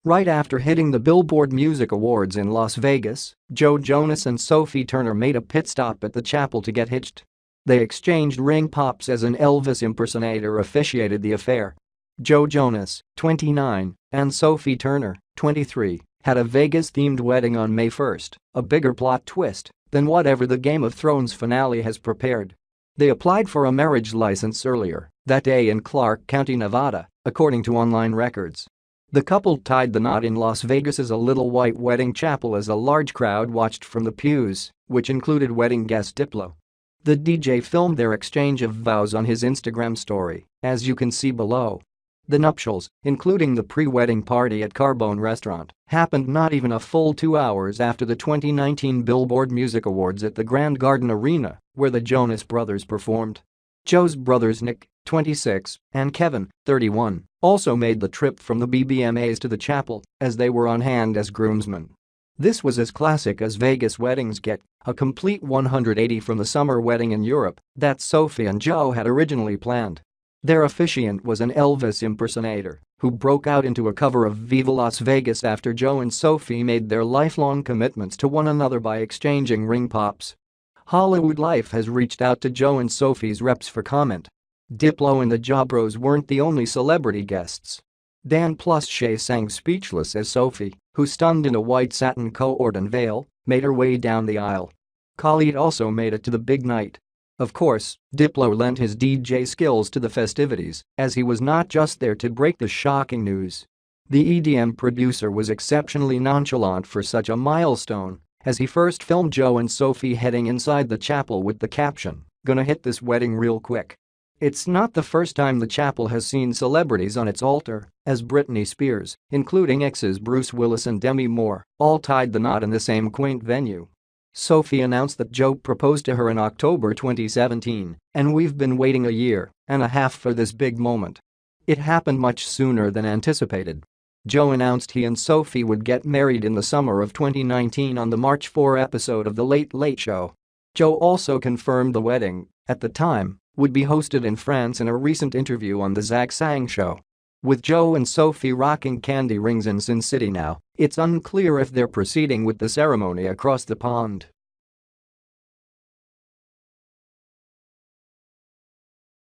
Right after hitting the Billboard Music Awards in Las Vegas, Jonas and Sophie Turner made a pit stop at the chapel to get hitched. They exchanged ring pops as an Elvis impersonator officiated the affair. Jonas, 29, and Sophie Turner, 23, had a Vegas-themed wedding on May 1, a bigger plot twist than whatever the Game of Thrones finale has prepared. They applied for a marriage license earlier that day in Clark County, Nevada, according to online records. The couple tied the knot in Las Vegas's A Little White Wedding Chapel as a large crowd watched from the pews, which included wedding guest Diplo. The DJ filmed their exchange of vows on his Instagram story, as you can see below. The nuptials, including the pre-wedding party at Carbone Restaurant, happened not even a full 2 hours after the 2019 Billboard Music Awards at the Grand Garden Arena, where the Jonas Brothers performed. Joe's brothers Nick, 26, and Kevin, 31, also made the trip from the BBMAs to the chapel, as they were on hand as groomsmen. This was as classic as Vegas weddings get, a complete 180 from the summer wedding in Europe that Sophie and Joe had originally planned. Their officiant was an Elvis impersonator who broke out into a cover of Viva Las Vegas after Joe and Sophie made their lifelong commitments to one another by exchanging ring pops. Hollywood Life has reached out to Joe and Sophie's reps for comment. Diplo and the Jabros weren't the only celebrity guests. Dan plus Shay sang Speechless as Sophie, who stunned in a white satin cord and veil, made her way down the aisle. Khalid also made it to the big night. Of course, Diplo lent his DJ skills to the festivities, as he was not just there to break the shocking news. The EDM producer was exceptionally nonchalant for such a milestone, as he first filmed Joe and Sophie heading inside the chapel with the caption, "Gonna hit this wedding real quick." It's not the first time the chapel has seen celebrities on its altar, as Britney Spears, including exes Bruce Willis and Demi Moore, all tied the knot in the same quaint venue. Sophie announced that Joe proposed to her in October 2017, and we've been waiting a year and a half for this big moment. It happened much sooner than anticipated. Joe announced he and Sophie would get married in the summer of 2019 on the March 4 episode of The Late Late Show. Joe also confirmed the wedding, at the time, would be hosted in France in a recent interview on The Zach Sang Show. With Joe and Sophie rocking candy rings in Sin City now, it's unclear if they're proceeding with the ceremony across the pond.